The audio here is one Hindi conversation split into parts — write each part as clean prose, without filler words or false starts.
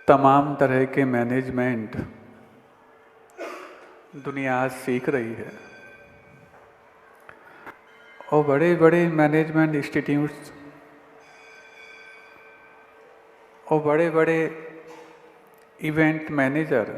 तमाम तरह के मैनेजमेंट दुनिया आज सीख रही है और बड़े बड़े मैनेजमेंट इंस्टीट्यूट्स और बड़े बड़े इवेंट मैनेजर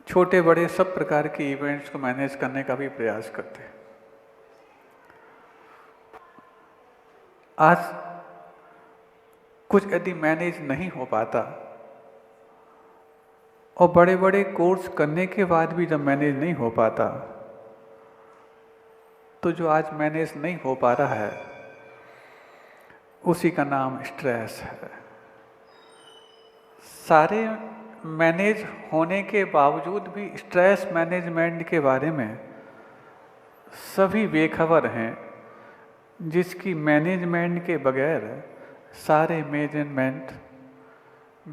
छोटे बड़े सब प्रकार के इवेंट्स को मैनेज करने का भी प्रयास करते हैं। आज कुछ यदि मैनेज नहीं हो पाता और बड़े बड़े कोर्स करने के बाद भी जब मैनेज नहीं हो पाता, तो जो आज मैनेज नहीं हो पा रहा है उसी का नाम स्ट्रेस है। सारे मैनेज होने के बावजूद भी स्ट्रेस मैनेजमेंट के बारे में सभी बेखबर हैं, जिसकी मैनेजमेंट के बगैर सारे मैनेजमेंट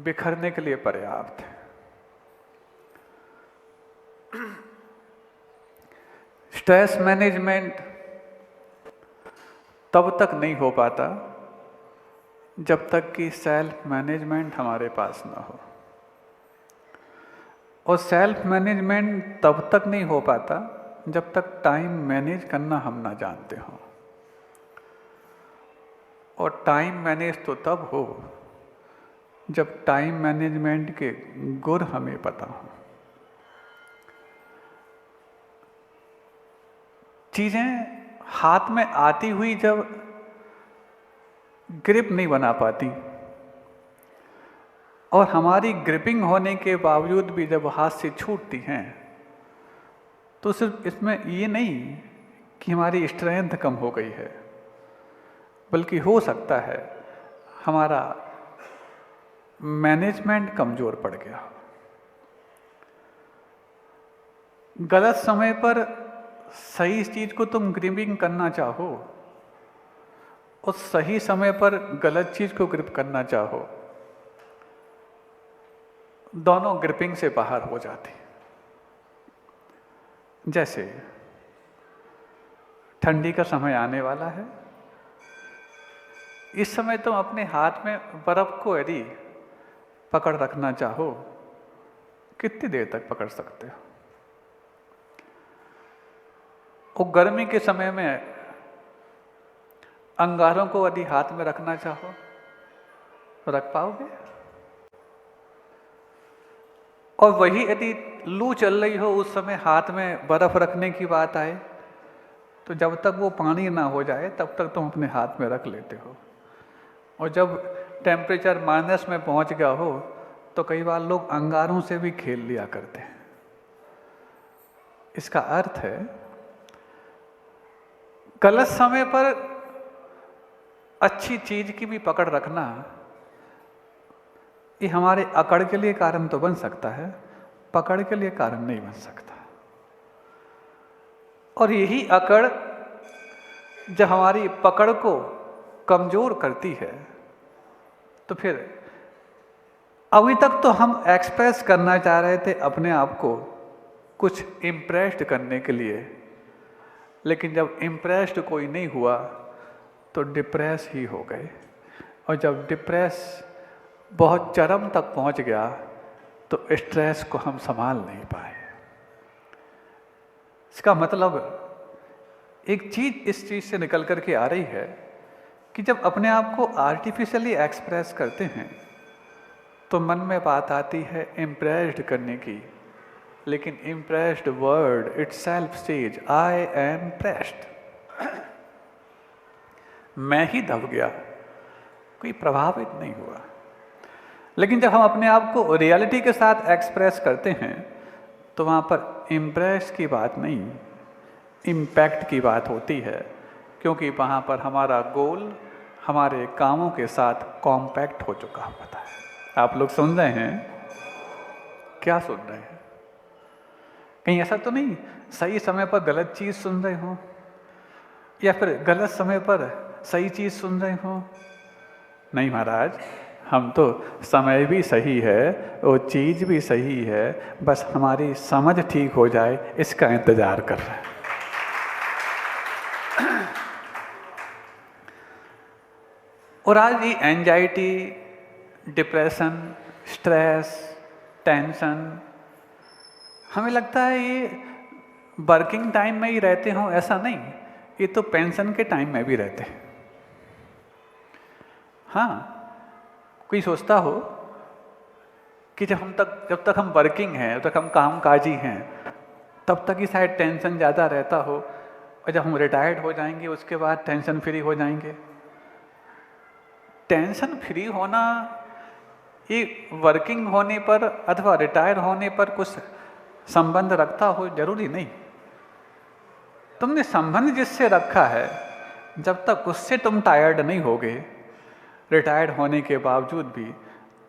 बिखरने के लिए पर्याप्त है। स्ट्रेस मैनेजमेंट तब तक नहीं हो पाता जब तक कि सेल्फ मैनेजमेंट हमारे पास ना हो, और सेल्फ मैनेजमेंट तब तक नहीं हो पाता जब तक टाइम मैनेज करना हम ना जानते हों, और टाइम मैनेज तो तब हो जब टाइम मैनेजमेंट के गुर हमें पता हो। चीज़ें हाथ में आती हुई जब ग्रिप नहीं बना पाती और हमारी ग्रिपिंग होने के बावजूद भी जब हाथ से छूटती हैं, तो सिर्फ इसमें ये नहीं कि हमारी स्ट्रेंथ कम हो गई है, बल्कि हो सकता है हमारा मैनेजमेंट कमज़ोर पड़ गया। गलत समय पर सही चीज़ को तुम ग्रिपिंग करना चाहो और सही समय पर गलत चीज़ को ग्रिप करना चाहो, दोनों ग्रिपिंग से बाहर हो जाती। जैसे ठंडी का समय आने वाला है, इस समय तुम अपने हाथ में बर्फ को यदि पकड़ रखना चाहो, कितनी देर तक पकड़ सकते हो? और गर्मी के समय में अंगारों को यदि हाथ में रखना चाहो, रख पाओगे? और वही यदि लू चल रही हो, उस समय हाथ में बर्फ रखने की बात आए, तो जब तक वो पानी ना हो जाए तब तक तुम अपने हाथ में रख लेते हो, और जब टेम्परेचर माइनस में पहुंच गया हो तो कई बार लोग अंगारों से भी खेल लिया करते हैं। इसका अर्थ है गलत समय पर अच्छी चीज की भी पकड़ रखना, ये हमारे अकड़ के लिए कारण तो बन सकता है, पकड़ के लिए कारण नहीं बन सकता। और यही अकड़ जब हमारी पकड़ को कमजोर करती है, तो फिर अभी तक तो हम एक्सप्रेस करना चाह रहे थे अपने आप को कुछ इम्प्रेस्ड करने के लिए, लेकिन जब इम्प्रेस्ड कोई नहीं हुआ तो डिप्रेस ही हो गए, और जब डिप्रेस बहुत चरम तक पहुंच गया तो स्ट्रेस को हम संभाल नहीं पाए। इसका मतलब एक चीज इस चीज से निकल करके आ रही है कि जब अपने आप को आर्टिफिशियली एक्सप्रेस करते हैं तो मन में बात आती है इम्प्रेस्ड करने की, लेकिन impressed word itself says I am pressed. मैं ही दब गया, कोई प्रभावित नहीं हुआ। लेकिन जब हम अपने आप को रियलिटी के साथ एक्सप्रेस करते हैं तो वहाँ पर इम्प्रेस की बात नहीं, इम्पैक्ट की बात होती है, क्योंकि वहाँ पर हमारा गोल हमारे कामों के साथ कॉम्पैक्ट हो चुका होता है। आप लोग सुन रहे हैं? क्या सुन रहे हैं? कहीं ऐसा तो नहीं सही समय पर गलत चीज़ सुन रहे हो, या फिर गलत समय पर सही चीज़ सुन रहे हो? नहीं महाराज, हम तो समय भी सही है और चीज़ भी सही है, बस हमारी समझ ठीक हो जाए इसका इंतज़ार कर रहे हैं। और आज ये एंजाइटी, डिप्रेशन, स्ट्रेस, टेंशन, हमें लगता है ये वर्किंग टाइम में ही रहते हों, ऐसा नहीं, ये तो पेंशन के टाइम में भी रहते हैं। हाँ, कोई सोचता हो कि जब तक हम वर्किंग हैं, जब तक हम कामकाजी हैं, तब तक ही शायद टेंशन ज़्यादा रहता हो, और जब हम रिटायर्ड हो जाएंगे उसके बाद टेंशन फ्री हो जाएंगे। टेंशन फ्री होना ये वर्किंग होने पर अथवा रिटायर होने पर कुछ संबंध रखता हो, जरूरी नहीं। तुमने संबंध जिससे रखा है, जब तक उससे तुम टायर्ड नहीं होगे रिटायर्ड होने के बावजूद भी,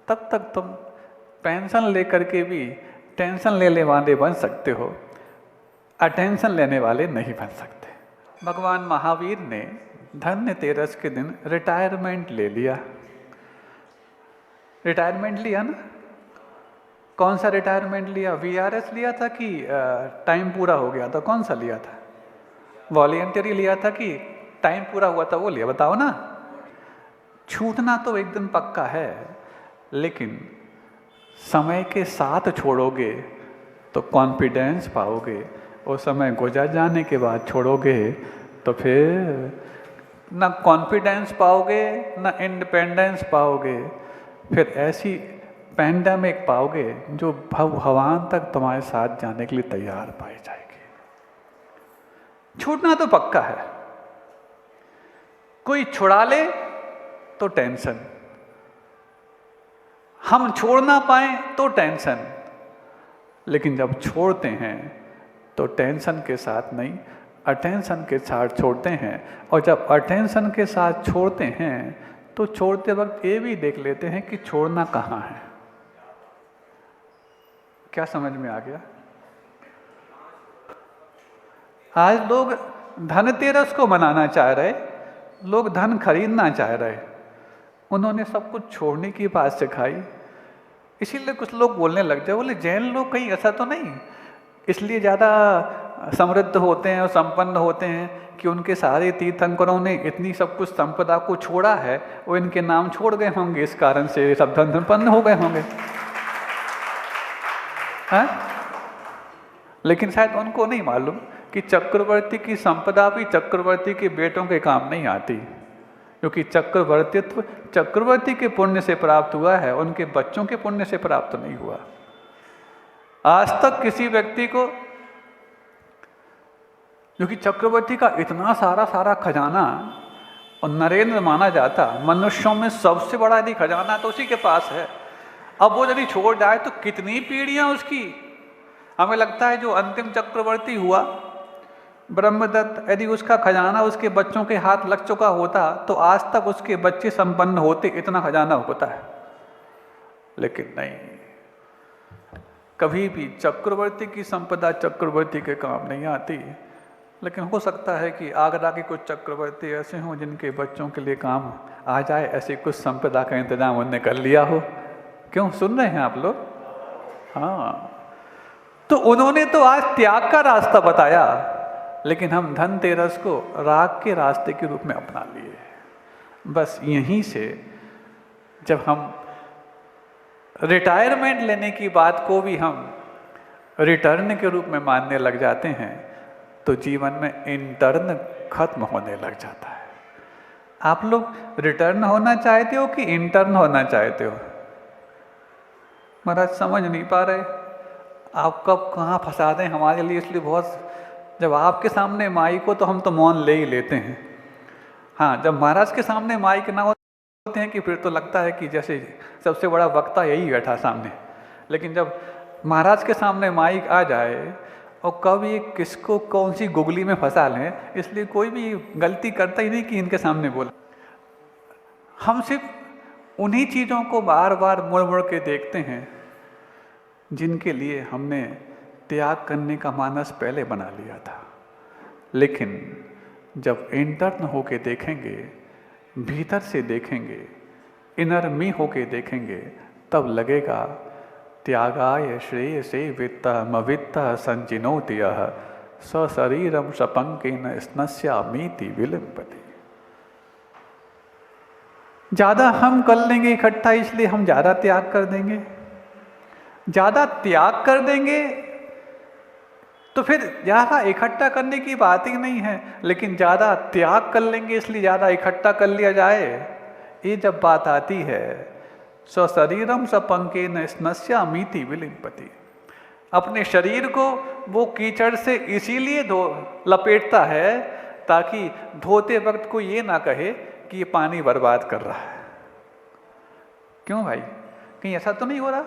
तब तक तुम पेंशन लेकर के भी टेंशन लेने वाले बन सकते हो, अटेंशन लेने वाले नहीं बन सकते। भगवान महावीर ने धनतेरस के दिन रिटायरमेंट ले लिया। रिटायरमेंट लिया ना? कौन सा रिटायरमेंट लिया? वीआरएस लिया था कि टाइम पूरा हो गया था? कौन सा लिया था? वॉलंटरी लिया था कि टाइम पूरा हुआ था वो लिया? बताओ ना। छूटना तो एक दिन पक्का है, लेकिन समय के साथ छोड़ोगे तो कॉन्फिडेंस पाओगे, और समय गुजर जाने के बाद छोड़ोगे तो फिर ना कॉन्फिडेंस पाओगे ना इंडिपेंडेंस पाओगे, फिर ऐसी पैंडेमिक पाओगे जो भगवान तक तुम्हारे साथ जाने के लिए तैयार पाई जाएगी। छूटना तो पक्का है। कोई छुड़ा ले तो टेंशन, हम छोड़ ना पाए तो टेंशन, लेकिन जब छोड़ते हैं तो टेंशन के साथ नहीं, अटेंशन के साथ छोड़ते हैं। और जब अटेंशन के साथ छोड़ते हैं तो छोड़ते वक्त ये भी देख लेते हैं कि छोड़ना कहाँ है। क्या समझ में आ गया? आज लोग धनतेरस को मनाना चाह रहे, लोग धन खरीदना चाह रहे, उन्होंने सब कुछ छोड़ने की बात सिखाई। इसीलिए कुछ लोग बोलने लग जाए, बोले जैन लोग कहीं ऐसा तो नहीं इसलिए ज़्यादा समृद्ध होते हैं और संपन्न होते हैं कि उनके सारे तीर्थंकरों ने इतनी सब कुछ संपदा को छोड़ा है, वो इनके नाम छोड़ गए होंगे, इस कारण से सब धन संपन्न हो गए होंगे। हाँ? लेकिन शायद उनको नहीं मालूम कि चक्रवर्ती की संपदा भी चक्रवर्ती के बेटों के काम नहीं आती, क्योंकि चक्रवर्तित्व चक्रवर्ती के पुण्य से प्राप्त हुआ है, उनके बच्चों के पुण्य से प्राप्त नहीं हुआ। आज तक किसी व्यक्ति को, क्योंकि चक्रवर्ती का इतना सारा खजाना और नरेंद्र माना जाता, मनुष्यों में सबसे बड़ा यदि खजाना तो उसी के पास है। अब वो यदि छोड़ जाए तो कितनी पीढ़ियां उसकी। हमें लगता है जो अंतिम चक्रवर्ती हुआ ब्रह्मदत्त, यदि उसका खजाना उसके बच्चों के हाथ लग चुका होता तो आज तक उसके बच्चे संपन्न होते, इतना खजाना होता है। लेकिन नहीं, कभी भी चक्रवर्ती की संपदा चक्रवर्ती के काम नहीं आती। लेकिन हो सकता है कि आगरा के कुछ चक्रवर्ती ऐसे हों जिनके बच्चों के लिए काम आ जाए, ऐसी कुछ संपदा का इंतजाम उन्होंने कर लिया हो। क्यों सुन रहे हैं आप लोग? हाँ, तो उन्होंने तो आज त्याग का रास्ता बताया, लेकिन हम धनतेरस को राग के रास्ते के रूप में अपना लिए। बस यहीं से जब हम रिटायरमेंट लेने की बात को भी हम रिटर्न के रूप में मानने लग जाते हैं तो जीवन में इंटर्न खत्म होने लग जाता है। आप लोग रिटर्न होना चाहते हो कि इंटर्न होना चाहते हो? महाराज समझ नहीं पा रहे, आप कब कहाँ फंसा दें हमारे लिए, इसलिए बहुत, जब आपके सामने माइक हो तो हम तो मौन ले ही लेते हैं। हाँ, जब महाराज के सामने माइक ना होते हैं कि फिर तो लगता है कि जैसे सबसे बड़ा वक्ता यही बैठा सामने। लेकिन जब महाराज के सामने माइक आ जाए और कब ये किसको कौन सी गुगली में फंसा लें, इसलिए कोई भी गलती करता ही नहीं कि इनके सामने बोले। हम सिर्फ उन्हीं चीज़ों को बार बार मुड़ मुड़ के देखते हैं जिनके लिए हमने त्याग करने का मानस पहले बना लिया था। लेकिन जब इंटर्न होके देखेंगे, भीतर से देखेंगे, इनर मी होके देखेंगे, तब लगेगा त्यागाय श्रेयसे वित्तमवित्तः संचिनोति यः सशरीरम सपंकेन स्नस्यामीति विलिम्पति। ज़्यादा हम कर लेंगे इकट्ठा, इसलिए हम ज़्यादा त्याग कर देंगे। ज़्यादा त्याग कर देंगे तो फिर ज़्यादा इकट्ठा करने की बात ही नहीं है, लेकिन ज़्यादा त्याग कर लेंगे इसलिए ज़्यादा इकट्ठा कर लिया जाए, ये जब बात आती है स्वशरीरम सपंकेन स्नस्यामीति विलिम्पति। अपने शरीर को वो कीचड़ से इसीलिए लपेटता है ताकि धोते वक्त को ये ना कहे कि ये पानी बर्बाद कर रहा है। क्यों भाई, कहीं ऐसा तो नहीं हो रहा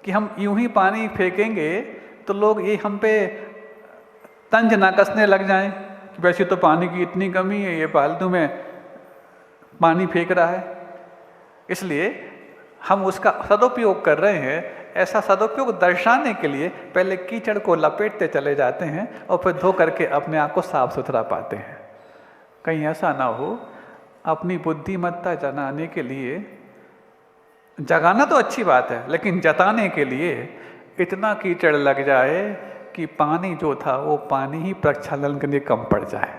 कि हम यूं ही पानी फेंकेंगे तो लोग ये हम पे तंज ना कसने लग जाएं कि वैसे तो पानी की इतनी कमी है, ये फालतू में पानी फेंक रहा है। इसलिए हम उसका सदुपयोग कर रहे हैं। ऐसा सदुपयोग दर्शाने के लिए पहले कीचड़ को लपेटते चले जाते हैं और फिर धो करके अपने आप को साफ सुथरा पाते हैं। कहीं ऐसा ना हो अपनी बुद्धिमत्ता जताने के लिए, जगाना तो अच्छी बात है, लेकिन जताने के लिए इतना कीचड़ लग जाए कि पानी जो था वो पानी ही प्रक्षालन के लिए कम पड़ जाए।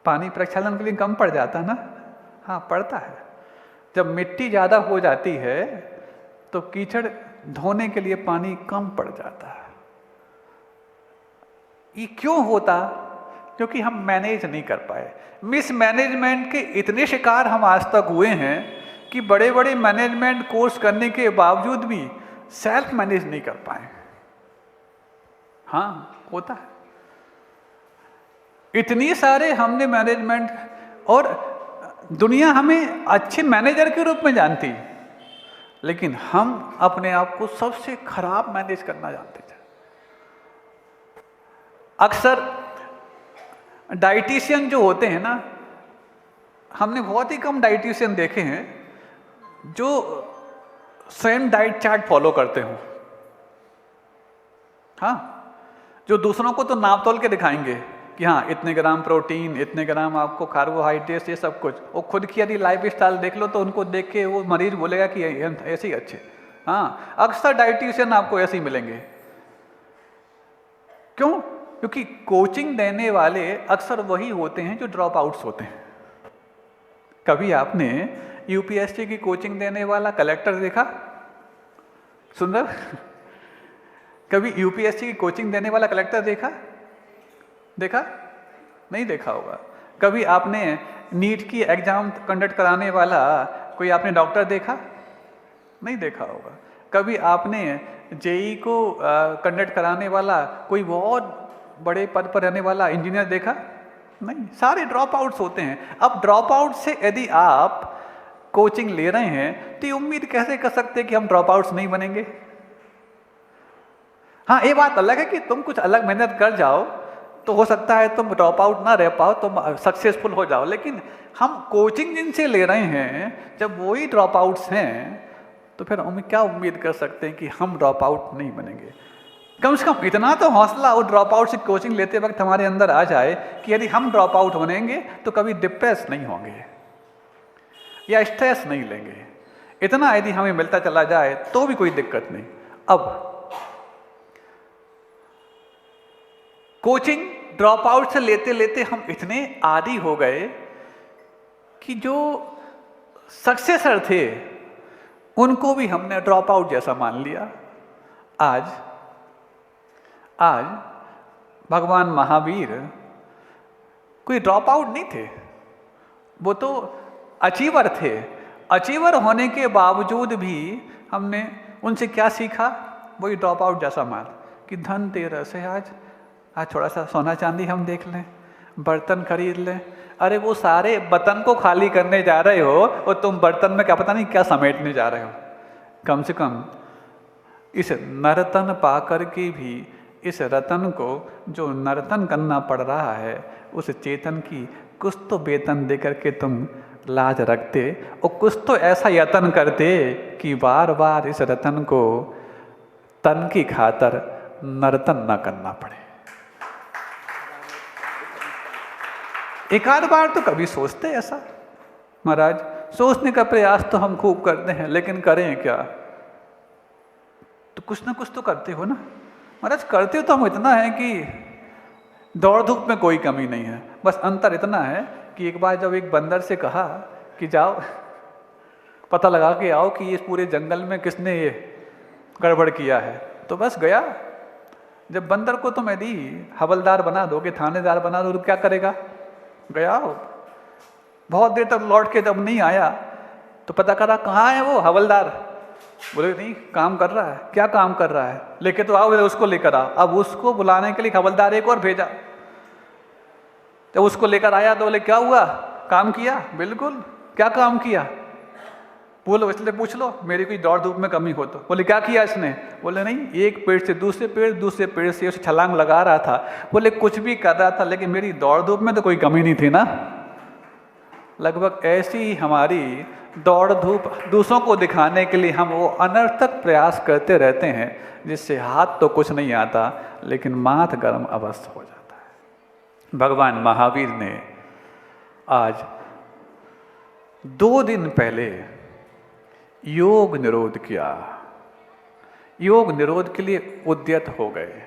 पानी प्रक्षालन के लिए कम पड़ जाता है ना? हाँ, पड़ता है। जब मिट्टी ज़्यादा हो जाती है तो कीचड़ धोने के लिए पानी कम पड़ जाता है। ये क्यों होता? क्योंकि हम मैनेज नहीं कर पाए। मिसमैनेजमेंट के इतने शिकार हम आज तक हुए हैं कि बड़े बड़े मैनेजमेंट कोर्स करने के बावजूद भी सेल्फ मैनेज नहीं कर पाए। हाँ, होता है। इतनी सारे हमने मैनेजमेंट, और दुनिया हमें अच्छे मैनेजर के रूप में जानती, लेकिन हम अपने आप को सबसे खराब मैनेज करना जानते थे। अक्सर डाइटिशियन जो होते हैं ना, हमने बहुत ही कम डाइटिशियन देखे हैं जो स्वयं डाइट चार्ट फॉलो करते हो। हाँ, जो दूसरों को तो नाप तोल के दिखाएंगे कि हाँ इतने ग्राम प्रोटीन, इतने ग्राम आपको कार्बोहाइड्रेट्स, ये सब कुछ। वो खुद की यदि लाइफ स्टाइल देख लो तो उनको देख के वो मरीज बोलेगा कि ऐसे ही अच्छे। हाँ, अक्सर डाइटिशियन आपको ऐसे ही मिलेंगे। क्यों? क्योंकि कोचिंग देने वाले अक्सर वही होते हैं जो ड्रॉप आउट्स होते हैं। कभी आपने यूपीएससी की कोचिंग देने वाला कलेक्टर देखा? सुंदर, कभी यूपीएससी की कोचिंग देने वाला कलेक्टर देखा? नहीं देखा होगा। कभी आपने नीट की एग्जाम कंडक्ट कराने वाला कोई आपने डॉक्टर देखा? नहीं देखा होगा। कभी आपने जेई को कंडक्ट कराने वाला कोई बहुत बड़े पद पर रहने वाला इंजीनियर देखा? नहीं, सारे ड्रॉप आउट्स होते हैं। अब ड्रॉप आउट से यदि आप कोचिंग ले रहे हैं तो ये उम्मीद कैसे कर सकते हैं कि हम ड्रॉप आउट्स नहीं बनेंगे? हाँ, ये बात अलग है कि तुम कुछ अलग मेहनत कर जाओ तो हो सकता है तुम ड्रॉप आउट ना रह पाओ, तुम सक्सेसफुल हो जाओ। लेकिन हम कोचिंग जिनसे ले रहे हैं, जब वही ड्रॉप आउट्स हैं तो फिर हम क्या उम्मीद कर सकते हैं कि हम ड्रॉप आउट नहीं बनेंगे? कम से कम इतना तो हौसला उस ड्रॉप आउट से कोचिंग लेते वक्त हमारे अंदर आ जाए कि यदि हम ड्रॉप आउट बनेंगे तो कभी डिप्रेस नहीं होंगे या स्ट्रेस नहीं लेंगे। इतना यदि हमें मिलता चला जाए तो भी कोई दिक्कत नहीं। अब कोचिंग ड्रॉप आउट से लेते लेते हम इतने आदी हो गए कि जो सक्सेसर थे उनको भी हमने ड्रॉप आउट जैसा मान लिया। आज भगवान महावीर कोई ड्रॉप आउट नहीं थे, वो तो अचीवर थे। अचीवर होने के बावजूद भी हमने उनसे क्या सीखा? वही ड्रॉप आउट जैसा मान कि धनतेरस है, आज थोड़ा सा सोना चांदी हम देख लें, बर्तन खरीद लें। अरे वो सारे बर्तन को खाली करने जा रहे हो और तुम बर्तन में क्या पता नहीं क्या समेटने जा रहे हो। कम से कम इस नर्तन पाकर के भी इस रतन को जो नर्तन करना पड़ रहा है, उस चेतन की कुछ तो वेतन दे करके तुम लाज रखते और कुछ तो ऐसा यत्न करते कि बार बार इस रतन को तन की खातर नर्तन न करना पड़े। एक आध बार तो कभी सोचते ऐसा? महाराज, सोचने का प्रयास तो हम खूब करते हैं, लेकिन करें क्या? तो कुछ ना कुछ तो करते हो ना महाराज। करते हो तो हम इतना है कि दौड़ धूप में कोई कमी नहीं है, बस अंतर इतना है कि एक बार जब एक बंदर से कहा कि जाओ पता लगा के आओ कि इस पूरे जंगल में किसने ये गड़बड़ किया है, तो बस गया। जब बंदर को तुम यदि हवलदार बना दोगे, थानेदार बना दो, तो क्या करेगा? गया। बहुत देर तक लौट के जब नहीं आया तो पता करा कहाँ है वो हवलदार। बोले नहीं, काम कर रहा है। क्या काम कर रहा है? लेके तो आओ, उसको लेकर आओ। अब उसको बुलाने के लिए हवलदार एक और भेजा। जब उसको लेकर आया तो बोले क्या हुआ, काम किया? बिल्कुल। क्या काम किया? बोलो इसलिए पूछ लो, मेरी कोई दौड़ धूप में कमी हो तो। बोले क्या किया इसने? बोले नहीं, एक पेड़ से दूसरे पेड़, दूसरे पेड़ से उसे छलांग लगा रहा था। बोले कुछ भी कर रहा था, लेकिन मेरी दौड़ धूप में तो कोई कमी नहीं थी ना। लगभग ऐसी ही हमारी दौड़ धूप दूसरों को दिखाने के लिए हम वो अनर्थक प्रयास करते रहते हैं, जिससे हाथ तो कुछ नहीं आता लेकिन माथ गर्म अवश्य हो जाता है। भगवान महावीर ने आज 2 दिन पहले योग निरोध किया। योग निरोध के लिए उद्यत हो गए।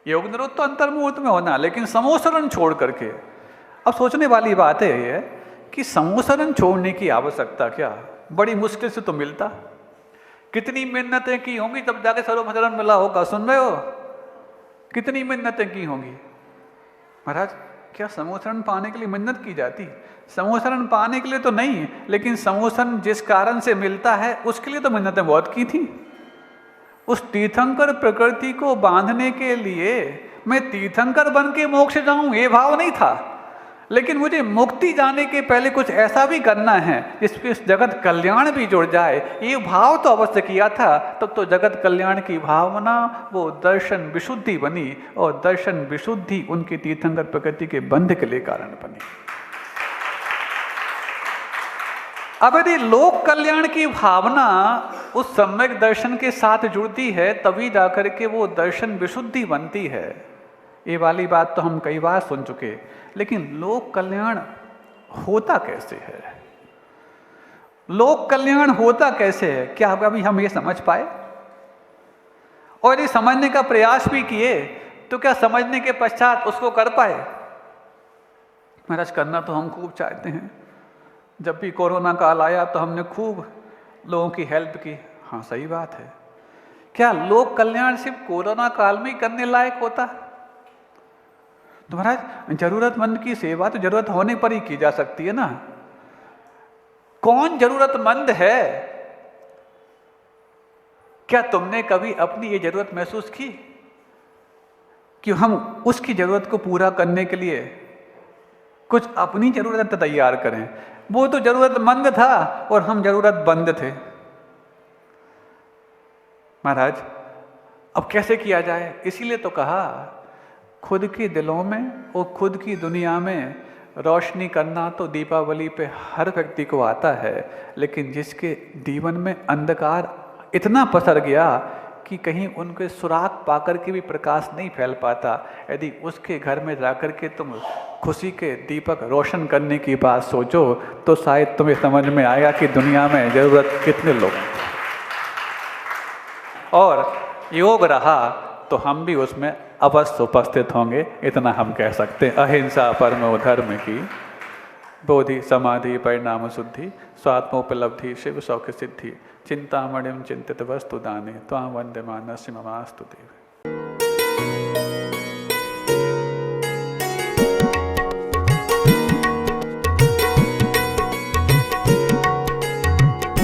योग निरोध तो अंतर्मुहूर्त में होना, लेकिन समोसरण छोड़ करके। अब सोचने वाली बात है ये कि समोसरण छोड़ने की आवश्यकता क्या? बड़ी मुश्किल से तो मिलता। कितनी मिन्नतें की होंगी तब जाके सर्वभजन मिला होगा। सुन रहे हो? कितनी मिन्नतें की होंगी। महाराज क्या समोसरण पाने के लिए मिन्नत की जाती? समोसरण पाने के लिए तो नहीं, लेकिन समोसरण जिस कारण से मिलता है उसके लिए तो मिन्नतें बहुत की थी। उस तीर्थंकर प्रकृति को बांधने के लिए मैं तीर्थंकर बन के मोक्ष जाऊं, ये भाव नहीं था। लेकिन मुझे मुक्ति जाने के पहले कुछ ऐसा भी करना है जिसपे जगत कल्याण भी जुड़ जाए, ये भाव तो अवश्य किया था। तब तो जगत कल्याण की भावना वो दर्शन विशुद्धि बनी, और दर्शन विशुद्धि उनकी तीर्थंकर प्रकृति के बंध के लिए कारण बनी। अब यदि लोक कल्याण की भावना उस सम्यक दर्शन के साथ जुड़ती है, तभी जाकर के वो दर्शन विशुद्धि बनती है। ये वाली बात तो हम कई बार सुन चुके। लेकिन लोक कल्याण होता कैसे है? लोक कल्याण होता कैसे है? क्या अभी हम ये समझ पाए? और ये समझने का प्रयास भी किए तो क्या समझने के पश्चात उसको कर पाए? महाराज करना तो हम खूब चाहते हैं। जब भी कोरोना काल आया तो हमने खूब लोगों की हेल्प की। हाँ सही बात है। क्या लोक कल्याण सिर्फ कोरोना काल में ही करने लायक होता? तो महाराज जरूरतमंद की सेवा तो जरूरत होने पर ही की जा सकती है ना। कौन जरूरतमंद है? क्या तुमने कभी अपनी ये जरूरत महसूस की कि हम उसकी जरूरत को पूरा करने के लिए कुछ अपनी जरूरत तैयार करें? वो तो जरूरतमंद था और हम जरूरतमंद थे। महाराज अब कैसे किया जाए? इसीलिए तो कहा खुद के दिलों में और खुद की दुनिया में रोशनी करना तो दीपावली पे हर व्यक्ति को आता है, लेकिन जिसके जीवन में अंधकार इतना पसर गया कि कहीं उनके सुराग पाकर के भी प्रकाश नहीं फैल पाता, यदि उसके घर में जाकर के तुम खुशी के दीपक रोशन करने की बात सोचो तो शायद तुम्हें समझ में आएगा कि दुनिया में जरूरत कितने लोगों की। और योग रहा तो हम भी उसमें अवश्य उपस्थित होंगे, इतना हम कह सकते हैं। अहिंसा परमो धर्म की, बोधि समाधि परिणाम शुद्धि, स्वात्मोपलब्धि शिव सौख्य सिद्धि, चिंतामणिम चिंतित वस्तु दाने त्वां वंदे मानस्य ममास्तु देव।